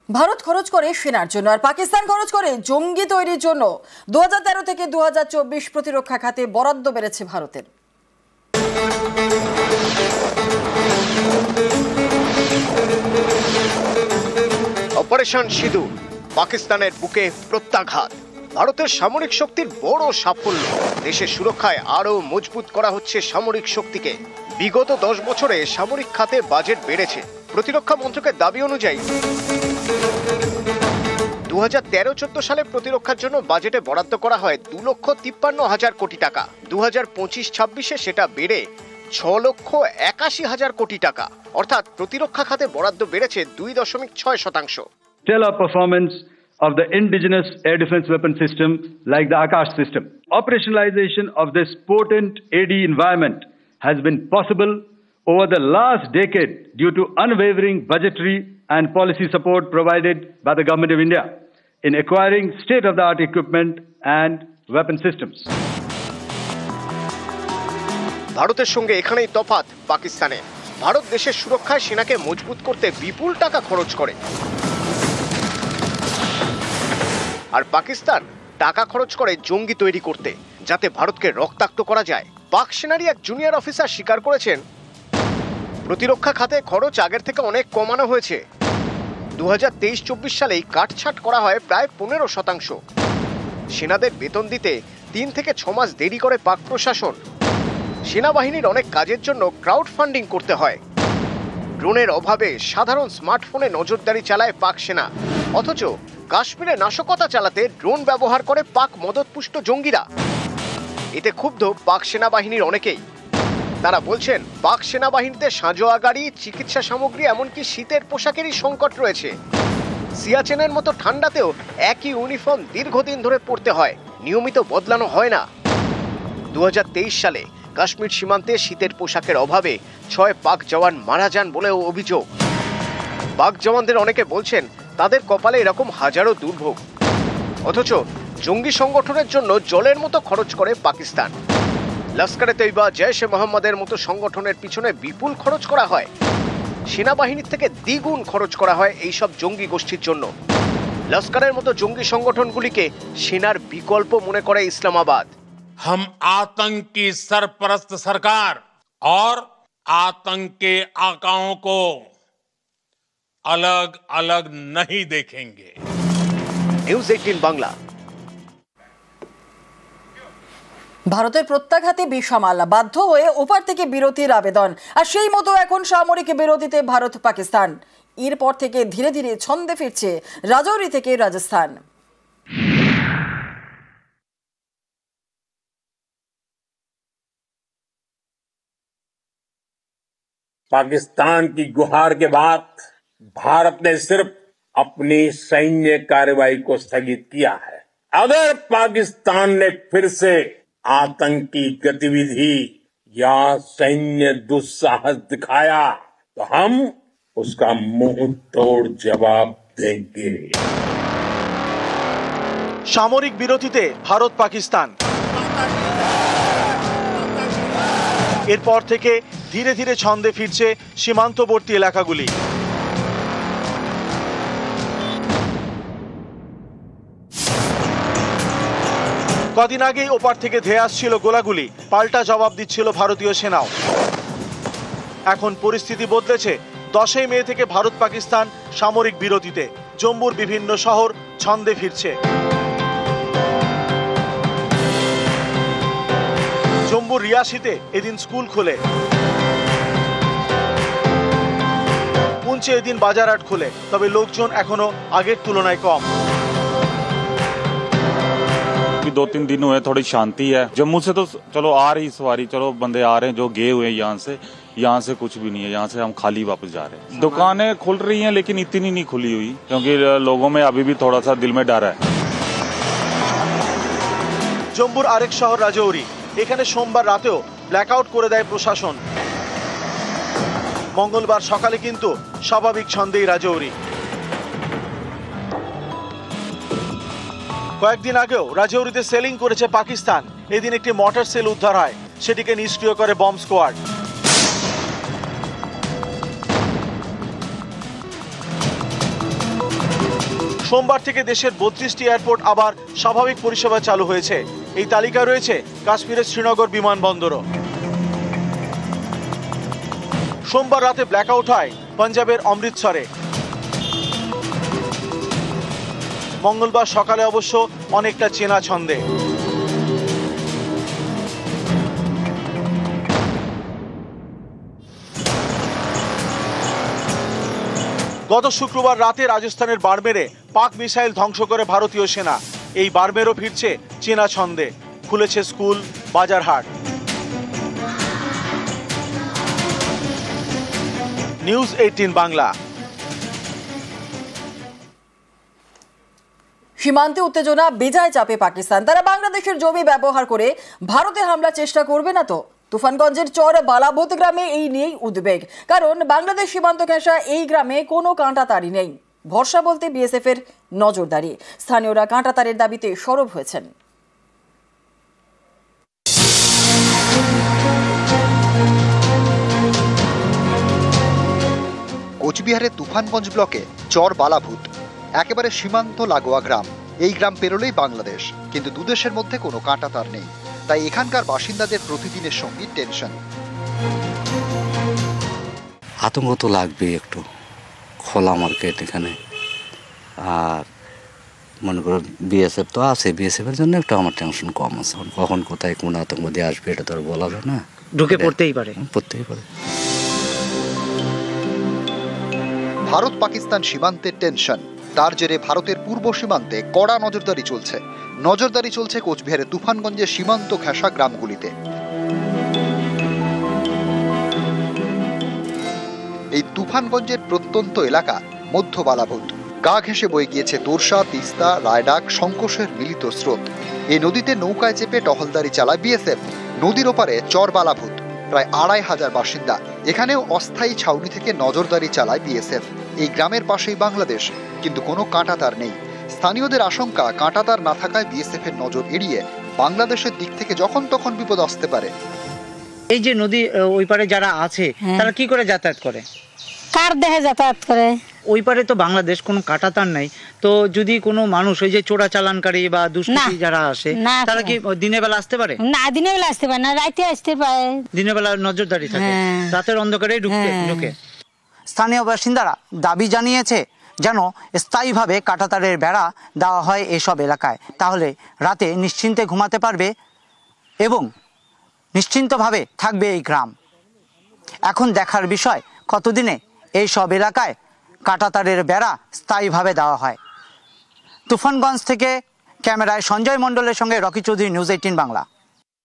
ভারত খরচ করে সেনার জন্য আর পাকিস্তান খরচ করে জঙ্গি তৈরির জন্য। 2013 থেকে 2024 প্রতিরক্ষা খাতে বরাদ্দ বেড়েছে ভারতের। অপারেশন সিঁদুর পাকিস্তানের বুকে প্রত্যাঘাত। ভারতের সামরিক শক্তির বড় সাফল্য। দেশের সুরক্ষায় আরও মজবুত করা হচ্ছে সামরিক শক্তিকে। বিগত 10 বছরে সামরিক খাতে বাজেট বেড়েছে। প্রতিরক্ষা মন্ত্রকের দাবি অনুযায়ী 2013-14 সালে প্রতিরক্ষার জন্য বাজেটে বরাদ্দ করা হয় 2,53,000 কোটি টাকা। 2025-26-এ সেটা বেড়ে 6,81,000 কোটি টাকা, অর্থাৎ প্রতিরক্ষা খাতে বরাদ্দ বেড়েছে 2.6%। Stellar performance of the indigenous air defense weapon system like the Akash system. Operationalization of this potent AD environment has been possible over the last decade due to unwavering budgetary and policy support provided by the Government of India in acquiring state-of-the-art equipment and weapon systems. ভারতের সঙ্গে এখানেই তফাৎ পাকিস্তানে। ভারত দেশের সুরক্ষায় সেনাকে মজবুত করতে বিপুল টাকা খরচ করে, আর পাকিস্তান টাকা খরচ করে জঙ্গি তৈরি করতে, যাতে ভারতকে রক্তাক্ত করা যায়। পাক সেনারই এক জুনিয়র অফিসার স্বীকার করেছেন, প্রতিরক্ষা খাতে খরচ আগের থেকে অনেক কমানো হয়েছে। 2023-24 সালেই কাটছাট করা হয় প্রায় 15%। সেনাদের বেতন দিতে 3 থেকে 6 মাস দেরি করে পাক প্রশাসন। সেনাবাহিনীর অনেক কাজের জন্য ক্রাউড ফান্ডিং করতে হয়। ড্রোনের অভাবে সাধারণ স্মার্টফোনে নজরদারি চালায় পাক সেনা, অথচ কাশ্মীরে নাশকতা চালাতে ড্রোন ব্যবহার করে পাক মদতপুষ্ট জঙ্গিরা। এতে ক্ষুব্ধ পাক সেনাবাহিনীর অনেকেই। তারা বলছেন, পাক সেনাবাহিনীতে সাঁজোয়া গাড়ি, চিকিৎসা সামগ্রী, এমনকি শীতের পোশাকেরই সংকট রয়েছে। সিয়াচেনের মতো ঠান্ডাতেও একই ইউনিফর্ম দীর্ঘদিন ধরে পরতে হয়, নিয়মিত বদলানো হয় না। 2023 সালে কাশ্মীর সীমান্তে শীতের পোশাকের অভাবে 6 পাক জওয়ান মারা যান বলেও অভিযোগ। পাক জওয়ানদের অনেকে বলছেন, তাদের কপালে এরকম হাজারো দুর্ভোগ, অথচ জঙ্গি সংগঠনের জন্য জলের মতো খরচ করে পাকিস্তান। লস্করে তৈবা, জৈশ এ মোহাম্মদের মতো সংগঠনের পিছনে বিপুল খরচ করা হয়। সেনাবাহিনীর থেকে দ্বিগুণ খরচ করা হয় এইসব জঙ্গি গোষ্ঠীর জন্য। লস্করের মতো জঙ্গি সংগঠনগুলিকে সেনার বিকল্প মনে করে ইসলামাবাদ। हम आतंक की सरपरस्त सरकार और आतंक के आकाओं को अलग अलग नहीं देखेंगे। নিউজ 18 বাংলা। ভারতের প্রত্যাঘাতে বিশামাল, বাধ্য হয়ে ওপার থেকে বিরতির আবেদন, আর সেই মতো এখন সামরিক বিরতিতে ভারত পাকিস্তান। এরপর থেকে ধীরে ধীরে ছন্দে ফিরছে রাজৌরি থেকে রাজস্থান। पाकिस्तान की गुहार के बाद भारत ने सिर्फ अपनी सैन्य कार्रवाई को स्थगित किया है। अगर पाकिस्तान ने फिर से आतंकी गतिविधि या सैन्य दुस्साहस दिखाया तो हम उसका मुंह तोड़ जवाब देंगे। সামরিক বিরতিতে ভারত পাকিস্তান। এরপর থেকে ধীরে ধীরে ছন্দে ফিরছে সীমান্তবর্তী এলাকাগুলি। কদিন আগেই ওপার থেকে ধেয়ে আসছিল গোলাগুলি, পাল্টা জবাব দিচ্ছিল ভারতীয় সেনাও। এখন পরিস্থিতি বদলেছে। 10 মে থেকে ভারত পাকিস্তান সামরিক বিরতিতে। জম্মুর বিভিন্ন শহর ছন্দে ফিরছে। জম্মুর রিয়াসিতে এদিন স্কুল খোলে, পুঞ্চে এদিন বাজারহাট খোলে, তবে লোকজন এখনো আগের তুলনায় কম। 2-3 दिन हुए, थोड़ी शांति है। जम्मू से तो चलो आ रही सवारी, चलो बंदे आ रहे हैं जो गए हुए हैं यहाँ से कुछ भी नहीं है। यहाँ से हम खाली वापस जा रहे हैं। दुकानें खुल रही हैं लेकिन इतनी नहीं खुली हुई, क्योंकि लोगों में अभी भी थोड़ा सा दिल में डर है। জম্মুর আরেক শহর রাজৌরি, এখানে সোমবার রাতেও ব্ল্যাকআউট করে দেয় প্রশাসন। মঙ্গলবার সকালে কিন্তু স্বাভাবিক ছন্দেই রাজৌরি। কয়েকদিন আগেও রাজৌরিতে সেলিং করেছে পাকিস্তান। এদিন একটি মর্টার সেল উদ্ধার হয়, সেটিকে নিষ্ক্রিয় করে বম্ব স্কোয়াড। সোমবার থেকে দেশের 32টি এয়ারপোর্ট আবার স্বাভাবিক পরিষেবা চালু হয়েছে। এই তালিকায় রয়েছে কাশ্মীরের শ্রীনগর বিমানবন্দরও। সোমবার রাতে ব্ল্যাকআউট হয় পাঞ্জাবের অমৃতসরে। মঙ্গলবার সকালে অবশ্য অনেকটা চেনা ছন্দে। গত শুক্রবার রাতে রাজস্থানের বাড়মেরে পাক মিসাইল ধ্বংস করে ভারতীয় সেনা। এই বাড়মেরও ফিরছে চেনা ছন্দে, খুলেছে স্কুল, বাজারহাট। নিউজ 18 বাংলা। সীমান্তে উত্তেজনা, বেজায় চাপে পাকিস্তান। তারা বাংলাদেশের জমি ব্যবহার করে ভারতে হামলার চেষ্টা করবে না তো? তুফানগঞ্জের চর বালাভূত গ্রামে এই নিয়েই উদ্বেগ, কারণ বাংলাদেশ সীমান্ত ঘেঁষা এই গ্রামে কোনো কাঁটাতারই নেই। ভরসা বলতে বিএসএফ এর নজরদারি। স্থানীয়রা কাঁটাতারের দাবিতে সরব হয়েছেন। কোচবিহারের তুফানগঞ্জ ব্লকে চর বালাভূত একেবারে সীমান্ত লাগোয়া গ্রাম। এই গ্রাম পেরোলেই বাংলাদেশ, কিন্তু দুদেশের মধ্যে কোনো কাঁটাতার নেই। তাই এখানকার বাসিন্দাদের প্রতিদিনের সঙ্গে টেনশন। আতঙ্ক তো লাগবেই, একটু খোলা মার্কেট এখানে, আর মনে করো বিএসএফ তো আছে, বিএসএফ এর জন্য একটু আমার টেনশন কম আছে। কখন কোথায় কোন আতঙ্কবাদী আসবে এটা তো আর বলা যায় না, ঢুকে পড়তেই পারে। ভারত পাকিস্তান সীমান্তের টেনশন, তার জেরে ভারতের পূর্ব সীমান্তে কড়া নজরদারি চলছে কোচবিহারের তুফানগঞ্জের সীমান্ত ঘেঁষা গ্রামগুলিতে। এই তুফানগঞ্জের প্রত্যন্ত এলাকা মধ্য বালাভূত। গা ঘেঁষে বয়ে গিয়েছে তোরসা, তিস্তা, রায়ডাক, সংকোষের মিলিত স্রোত। এই নদীতে নৌকায় চেপে টহলদারি চালায় বিএসএফ। নদীর ওপারে চর বালাভূত, প্রায় 2500 বাসিন্দা। এখানেও অস্থায়ী ছাউনি থেকে নজরদারি চালায় বিএসএফ। এই গ্রামের পাশেই বাংলাদেশ, কিন্তু কোনো কাঁটাতার নেই। স্থানীয়দের আশঙ্কা, কাঁটাতার না থাকায় বিএসএফ এর নজর এড়িয়ে বাংলাদেশের দিক থেকে যখন তখন বিপদ আসতে পারে। এই যে নদী ওই পারে যারা আছে তারা কি করে যাতায়াত করে? কার দেহে যাতায়াত করে? ওই পারে তো বাংলাদেশ, কোনো কাঁটাতার নাই। তো যদি কোনো মানুষ ওই যে চোরা চালানকারী বা দুষ্কৃতী যারা আসে, তারা কি দিনের বেলা আসতে পারে? না, দিনের বেলা আসতে পারে না, রাতে আসতে পারে। দিনের বেলা নজরদারি থাকে, রাতের অন্ধকারে ঢুকে। স্থানীয় বাসিন্দারা দাবি জানিয়েছে যেন স্থায়ীভাবে কাঁটাতারের বেড়া দেওয়া হয় এসব এলাকায়, তাহলে রাতে নিশ্চিন্তে ঘুমাতে পারবে এবং নিশ্চিন্তভাবে থাকবে এই গ্রাম। এখন দেখার বিষয় কতদিনে এই সব এলাকায় কাঁটাতারের বেড়া স্থায়ীভাবে দেওয়া হয়। তুফানগঞ্জ থেকে ক্যামেরায় সঞ্জয় মণ্ডলের সঙ্গে রকি চৌধুরী, নিউজ 18 বাংলা।